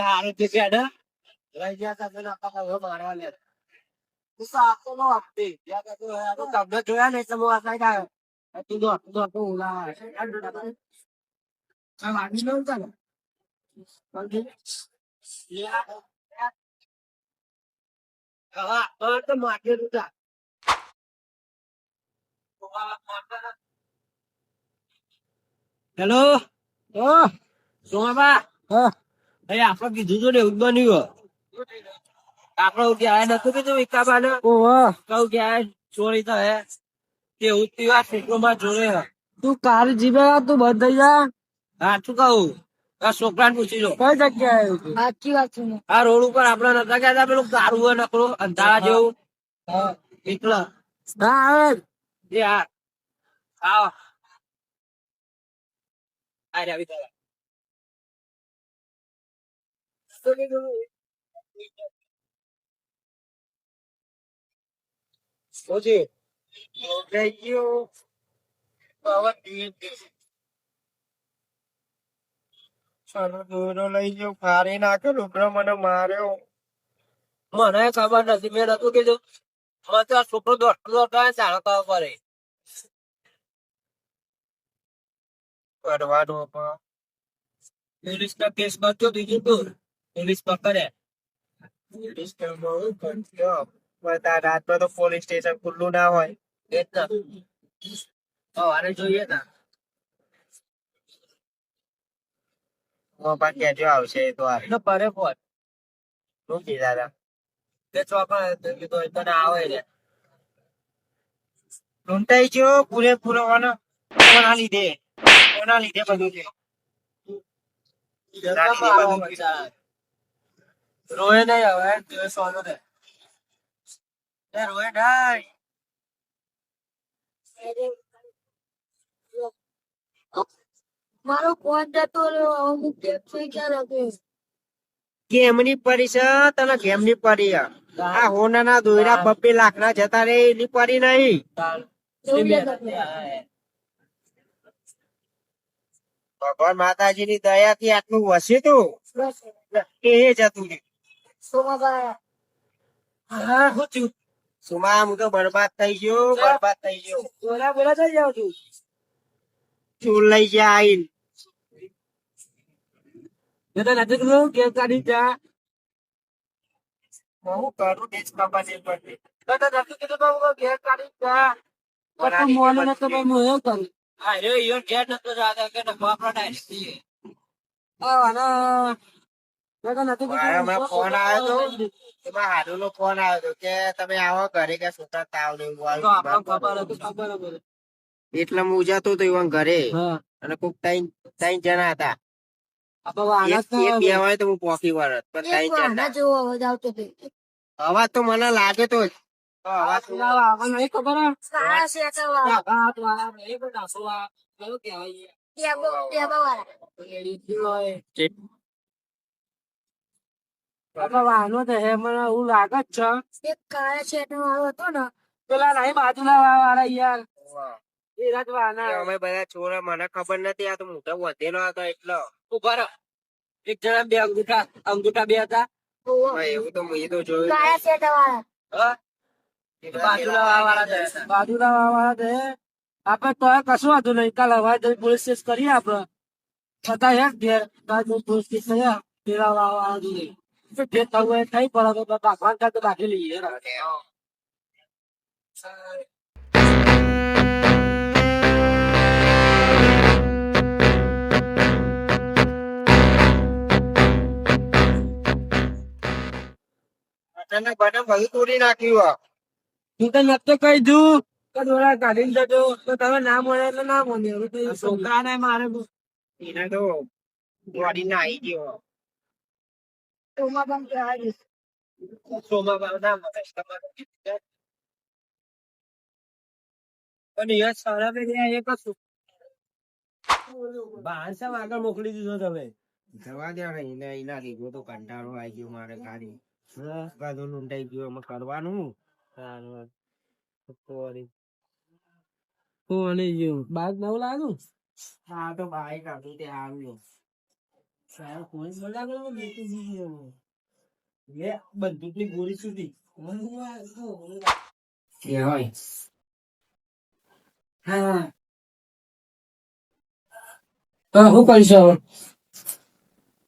હારું તે કેડા લઈ ગયા તા પેલા કાકા મારવા લે તું સાતો નો આપતી યા તો તો તમને જોયા ને એટલે હું આ સાઈડ આવ્યો તું તો ઉલા આ વાગી નો ચાલો હા તો માગે રૂટા હેલો સોમાબા ભાઈ આપડે કીધું તો ને એવું જ બન્યું આપડે ક્યાં નતું કીધું વિકાબાને કહું ક્યાં ચોરી તો હે તે ઉઠતી વાર ક્ષેત્રોમાં જોડે તું કાલ જીવે તું બંધ થઈ જા હા શું કહું આ છોકરાને પૂછી લો કઈ જગ્યાએ સાચી વાત છે આ રોડ ઉપર આપડે નતા ગયા પેલું તારું હોય નકરું અંધારા જેવું એકલા હા આવે એ હા આવો આ રહ્યા વિચાર ઓજી લઈ ગયો ચાલો દોરો લઈ ગયો ફાડી નાખ્યો છોકરો મને માર્યો મને ખબર નથી મેં નતું કીધું મને તો આ છોકરો દોડતો ચાલો ખબર પડે કરવાનું પોલીસ નો કેસ કરજો બીજું તું પોલીસ પકડે પોલીસ બધા રાતમાં તો પોલીસ સ્ટેશન ખુલ્લું ના હોય સવારે જોઈએ ને કેજો આવશે તો પરે ફોન શું કીધા તે ચોકડ તને આવે છે લૂંટાઈ ગયો પૂરેપૂરો કોના લીધે બધું છે રોય નહીં હવે સોનું દે રોય નહીં મારો ફોન જતો ગેમની પડી છે તને ગેમની પડી આ હોના ના દોયરા 2 લાખ ના જતા રે એની પડી નહીં ભગવાન માતાજી ની દયા થી આટલું વસ્યું તું એ જતું સુમા હું તો બરબાદ થઈ ગયો બોલા થઈ જાવ છું ચૂલ લઈ જાય ગેમ કાઢી જા હું કરું દેશ બાબા ને પડે નથી કીધું ગેમ કાઢી જા મોને ને તો હું એવું કરું હા રે યો ગેટ નતો જાતા કે બાપરા ડાયરેક્ટ ફોન આવ્યો તો એમાં હાડુ નો ફોન આવ્યો હતો કે તમે આવો ઘરે કે છોકરા તાવ ને એટલે હું જતો હતો એવા ઘરે અને કોક ત્રણ જણા હતા બે હોય તો હું પોકી વળત પણ અવાજ તો મને લાગે તો વાહનો તો હે મને એવું લાગે જ છે કાળા શેઠ વાળો હતો ને પેલા નહીં બાજુના વાળા યાર એ રાજવાના અમે બધા છોરા મને ખબર નથી આ તો મોટા વધેલો હતો એટલો ઉભા રહો એક જણા બે અંગૂઠા બે હતા એવું તો મેં તો જોયું કાળા શેઠ વાળા બાજુના વાળા છે આપડે તો કશું વાંધો નહીં કાલ હવા જઈ પોલીસ કેસ કરીએ આપડે છતાં યાર ઘેર પોલીસ કેસ થયા પેલા વાળા નહીં જે થવું એ થઈ પડે ભગવાન કાંતો બાકી લઈએ બધું તોડી નાખ્યું હું તો નતો કહી દઉં કે દોરા કાઢીને જજો તો તમે ના મળે એટલે ના મળે છોકરા ને મારે એને તો બોડી ના આવી ગયો આગળ મોકલી દીધો તમે જવા દે એના લીધો તો કંટાળો આવી ગયો મારે ગાડી બધું લૂંટાઈ ગયું એમાં કરવાનું બાગ નવું લાગ્યું હા તો બાઈક હતું તે આવ્યો સાહેબ પોલીસ બોલાવો બેટી જીવી લે બંદૂકની ગોળી સુધી એ હોય હા તો હું કરીશું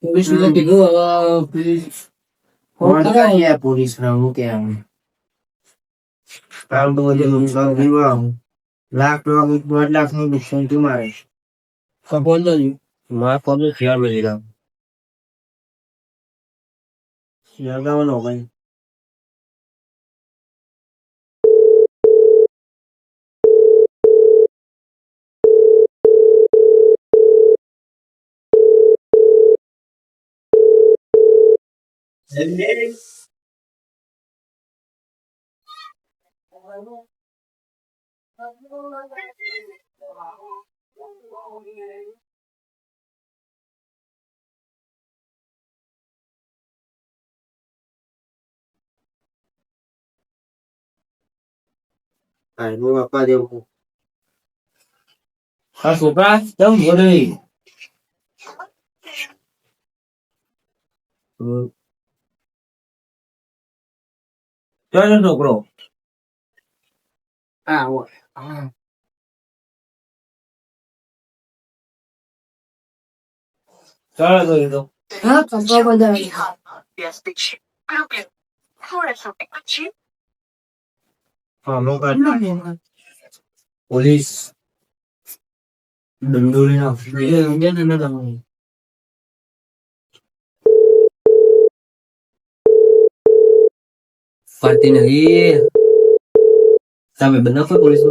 પોલીસ ને કીધું હવે પોલીસ ફોન કરાય પોલીસ ને હું કેમ કામ તો બધે નુકસાન થયું લાખ 1.5 લાખ નું નુકસાન થયું મારે કપોલ તો મારા પગ શેર મેલી રહ્યા શેર ગાવાનો ભાઈ બાપા દેવું હા છોકરા કેમ બોલે ચાલો છોકરો હા હા ચાલો તો હા કપા બધા પોલીસ દંડોરી ના ફરતી નહીં તમે બનાવો પોલીસ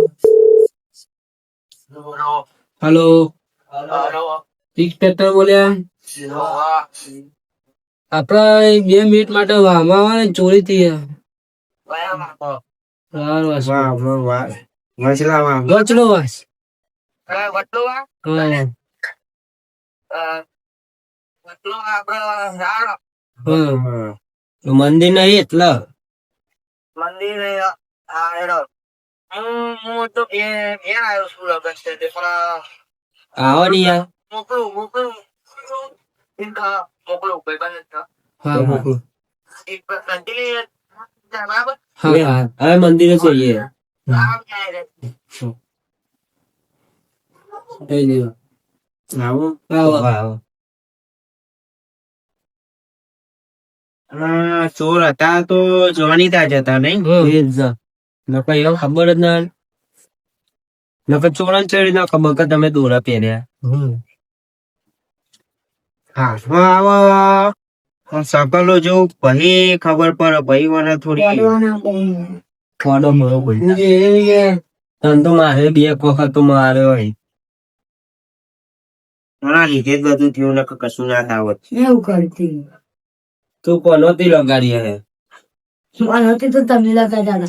હેલો ઇન્સ્પેક્ટર બોલ્યા આપડે 2 મિનિટ માટે વામાં ચોરી થઈ મંદિર નહી એટલે મંદિર હું તો આવ્યો છું લગન છે તે પણ આવો ને યાર મોકલું મોકલું ભાઈ હા મોકલું એક મંદિર બરાબર હા હવે મંદિરે જઈએ આવો આવો આવો ચોર હતા તો જોવાની ત્યાં જતા નહીં નકર એવું ખબર જ ના નકર ચોરણ ચડી ના ખબર કે તમે દોરા પહેર્યા હા આવો સકલો જો ભાઈ ખબર પડે ભાઈ મને થોડી થોડો મળો ભાઈ તન તો મારે 2 વખત તો મારે હોય ના લીધે જ બધું થયું નકર કશું ના થાવત એવું કરતી તું કોનોથી લગાડી હે કોનોથી તો તમે લગાડ્યા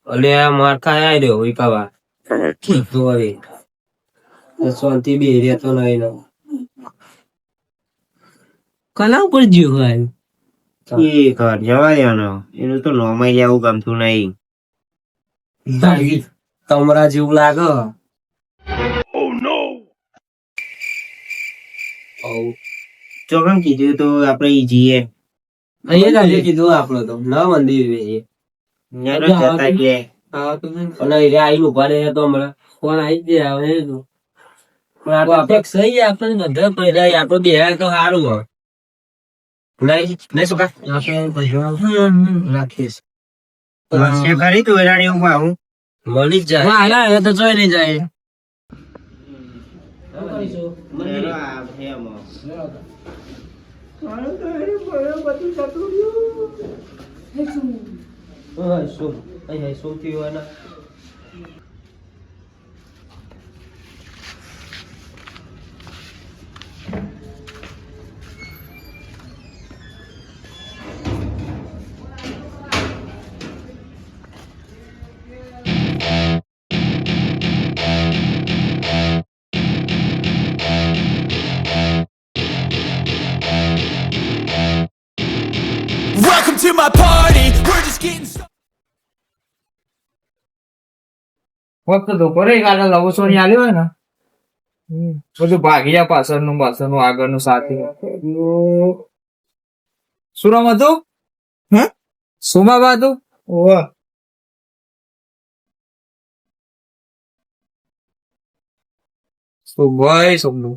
અલે માર ખાય રહ્યો વિકાવા તો હવે શાંતિ બે રહ્યા તો નહીં ને કલા ઉપર જીવ હોય એ ઘર જવા દેવાનો એનું તો નોમાઈ આવું ગમતું નહીં તમરા જેવું લાગે ચોકમ કીધું તો આપડે જઈએ અહીંયા જ કીધું આપડે તો ના મંદિર જતા ગયા ઉભા રહે તો હમણાં ફોન આવી જ આવે આપણને બધા પહેલા આપડે બે તો સારું હોય નહીં સુકા રાખીશ ખરી તું એરાડી હું આવું મળી જ જાય તો જોઈ નહીં જાય સૌથી વાના Welcome to my party. We're just getting started. વખત તો કરે કાલે લવો સોની આલ્યો હોય ને બધું ભાગી જાય પાછળનું આગળનું સાથે શું નામ હતું? સુમાબા હતું? સુભાઈ સોમનું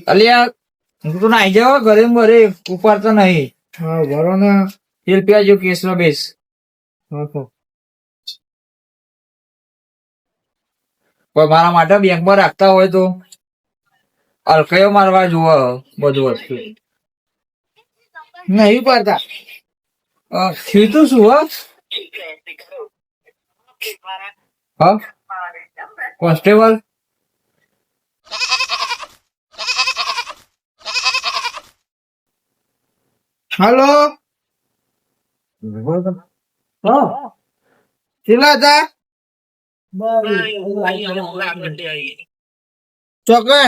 અલ્યા તું તો નાઈ જાવ ઘરે ને ઘરે ઉપાડતો નહીં. હા બરો ને તેલ પ્યાજો કેસનો બેસ. કોઈ મારા માટે બેંકમાં રાખતા હોય તો અલકાયો મારવા જોવો બધું વસ્તુ નહીં પાડતા. થયું તું શું હા કોન્સ્ટેબલ હાલો કેટલા હતા ચોકે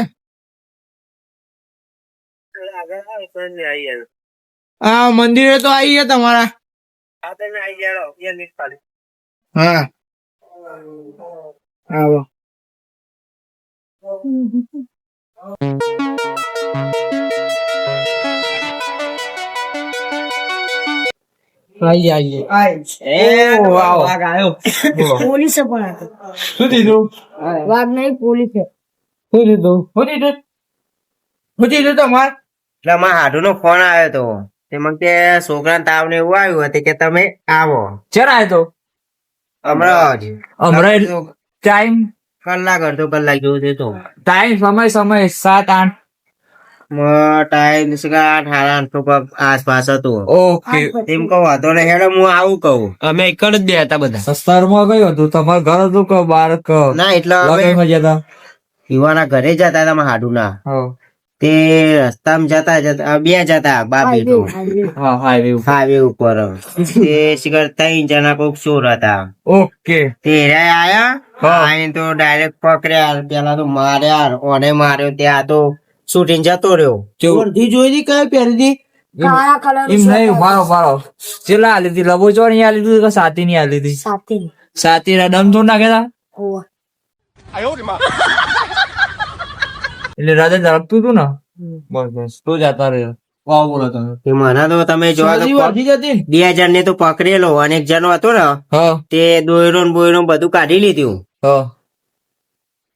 હા મંદિરે તો આવી ગયા તમારા હા આવો પોલીસે પણ હતો. શું દીધું વાઘ નહીં, પોલીસે. શું દીધું તમારે એટલે મારા હાડુ નો ફોન આવ્યો હતો તેમાં કે છોકરા તાવ ને એવું આવ્યું હતું કે તમે આવો ચરાય તો હમણાં જ. હમણાં ટાઈમ કલાક અડધો કલાક જેવું થયું હતું. ટાઈમ સમય 7-8 ટાઈમ 8:30 આસપાસ હતું. ઓકે એમ કહું વાંધો નહીં હેડો હું આવું કહું. અમે એક જ બે હતા બધા. સસ્તારમાં કયું હતું તમારું ઘર હતું કે બાર કે ના એટલે અમે લગનમાં જતા? યુવાના ઘરે જતા હતા મારા હાડુ ના. હા તે રસ્તામાં જતા બે જતા બાપ બેટો હા હાઈવે ઉપર. હાઈવે ઉપર તે શિખર 3 જણા કોક ચોર હતા. ઓકે તે હેરાય આયા આઈને તો ડાયરેક્ટ પકડ્યા. પેલા તો માર્યા ઓને માર્યો ત્યાં તો શૂટિંગ જતો રહ્યો. જોઈ કઈ પહેરી કાળા કલર એમ નહીં મારો ચેલા આલી હતી લબો ચોરી આલી હતી કે સાતી ની આલી હતી? સાથે. સાતી ના દમ થોડ નાખ્યા હોવે. એટલે રાજા ઝડપતું હતું ને બસ તો જતા રહ્યો. વાવ બોલો તમે તે મને તો તમે જોવા તો વાગી જતી ને? 2 જણ ને તો પકડેલો અને એક જણો હતો ને હા તે દોયરો ને બોયરો બધું કાઢી લીધું. હા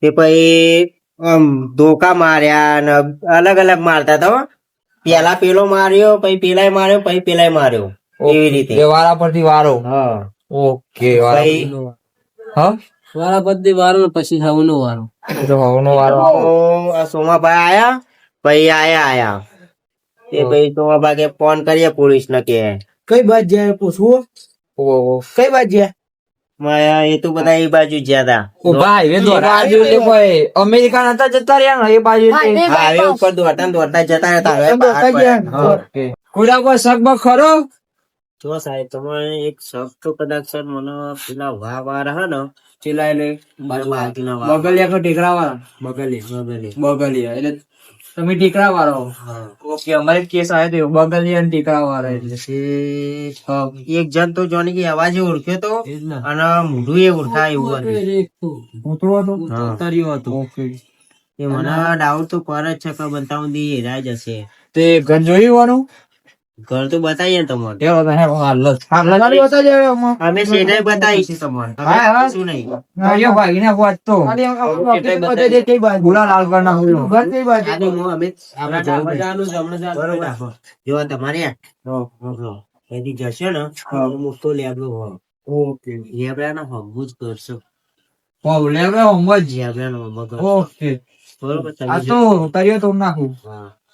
તે પછી આમ ધોકા માર્યા ને અલગ અલગ મારતા હતા હો. પેલા પેલો માર્યો પછી પેલાય માર્યો પછી પેલાય માર્યો એવી રીતે. એ વારા પરથી વારો. હા ઓકે વારા પછી હા વારા બધી વારો પછી સૌનો વારો. એ તો હવનો વારો આ સોમાભાઈ આયા પછી આયા તે પછી સોમાભાઈ કે ફોન કરીએ પોલીસ ને કે કઈ બાજુ જાય પૂછવું? કઈ બાજુ જાય? એ તો બધા એ બાજુ જ ગયા ભાઈ બાજુ એટલે કોઈ અમેરિકા નતા જતા રહ્યા ને એ બાજુ એટલે. હતા. હાઈવે ઉપર દોડતા ને દોડતા જતા રહેતા. હવે બહાર પડ્યા. ઓકે કોઈ કોઈ શકમાં ખરો? જો સાહેબ તમારે એક શબ્દ તો કદાચ સર મને પેલા વાળા હે ને ચેલા એટલે બાજુના વાળા. બગલિયા કે ટેકરા વાળા? બગલિયા એટલે તમે ટેકરા વાળો. ઓકે અમારે કેસ આવ્યો તો બગલિયા અને ટેકરા વાળા એટલે. એક જણ તો જોની કે અવાજે ઓળખ્યો તો અને મોઢું એ ઓળખાય એવું હતું. કૂતરો હતો? હા. તર્યો હતો. ઓકે એ મને ડાઉટ તો પર જ છે કે બનતા સુધી હેરાય જશે. તે ઘર જોયું ઘર તો બતાવીએ ને તમારે. અમે શેઠાઈ બતાવીશું તમારે. હા, હા. શું નહીં. આ તો હું અમે આપણે બરોબર. જો તમારે એથી જશે ને તો મોટો લેબડો હોય. લેબડા હગવું જ કરશો. લેબડાનો મગજ. બરોબર તમે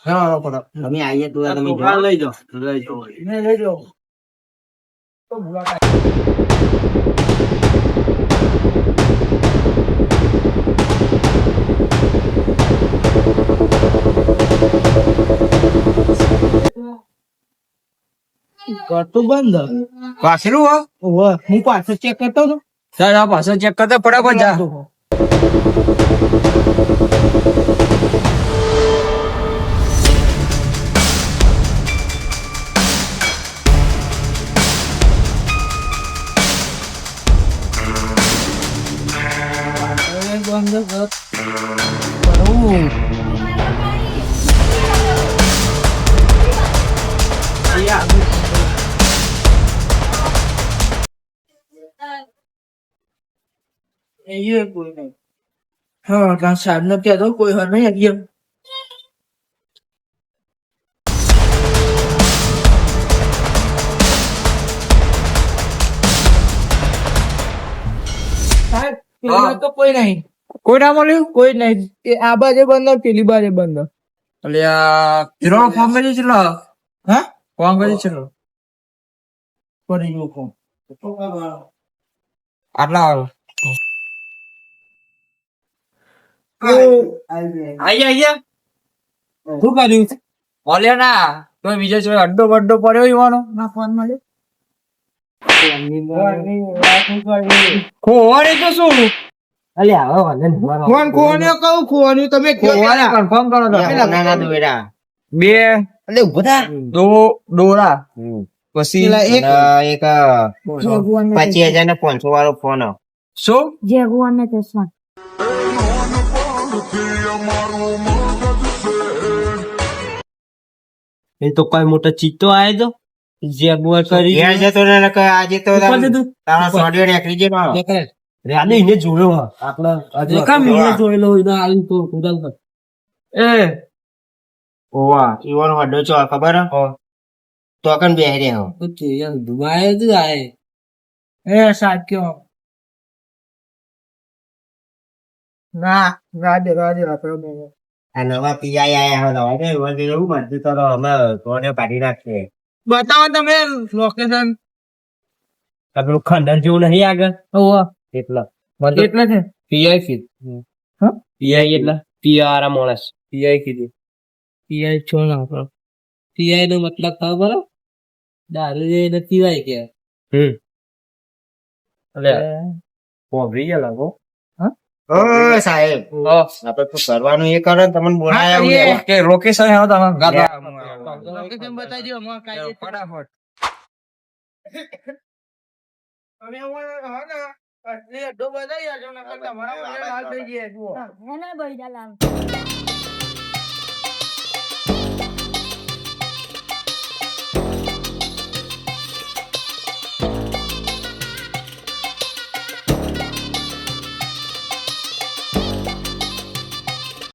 હા. તમે આવીએ તો તમે લઈ જાઓ. કરતું બંધ પાછલું હું પાછળ ચેક કરતો હતો. પાછળ ચેક કરતો ફટાફટ જા. બંધ કર. બરોબર. અહીંયા કોઈ નહીં. હા, ત્યાં સાહેબને કહેતો કોઈ હોય નહીં અહીંયા. સાહેબ, પેલી તો કોઈ નહીં. કોઈ ના મળ્યું? કોઈ નહીં. એ આ બાજુ બંધ, પેલી બાજુ બંધ. અલ્યા, હીરો ફોન કરી ચલો. હા? ફોન કરી ચલો. પડી ગયો ફોન. આટલા વાળો. આયા. શું કર્યું? બોલ્યો ના. તો બીજો જો અડ્ડો બડ્ડો પડ્યો ઈવાનો ના ફોન મળે. ખોવાડે તો શું? અલ્યા હવે વાંધો નહીં. મારો ફોન ખોવાને કહું ખોવાનું તમે કન્ફર્મ કરો તો. નાના દોયડા. બે એટલે ઉભો થા. ડોરા પછી એક 25,000 ને 500 વાળો ફોન શું જેગુઆન ને ચશ્મા. એ તો કોઈ મોટો ચિત્તો આયો તો જેગુઆર કરી ઘેર જતો ને નકર આજે તો તારા સોડિયો નીકળી ગયો રાને એને જોયો આપણા કામ એને જોયેલો એને આલી તો કુદાલ પર એ ઓવા ઈવન હડો છો ખબર હે તો કન બેહી રહ્યો ઓકે યાર દુબાઈ જ આય એ સાક્યો ના રાજે આપણે આ નવા પીઆઈ આયા હે નવા ને એવું બધું તારો અમે કોને પાડી નાખશે બતાવો તમે લોકેશન પેલું ખંડર જેવું નહીં આગળ ઓવા એટલા એટલે છે પીઆઈ કીધું હા પીઆઈ એટલે પીઆર માણસ પીઆઈ કીધું પીઆઈ છો ના આપણો પીઆઈ નો મતલબ ખબર દારૂ એને પીવાય કે એટલે પોભરી ગયા લાગો ઓ સાહેબ આપણે તો કરવાનું એ કરો ને તમને બોલાયા કે લોકેશન આવો તમે લોકેશન બતાવી દો અમાર કાઈ ફટાફટ અમે હા ને એટલે અડ્ડો બતાવી આજો નકર તમારા મને લાલ થઈ ગયા જુઓ એને બૈડા લાવ.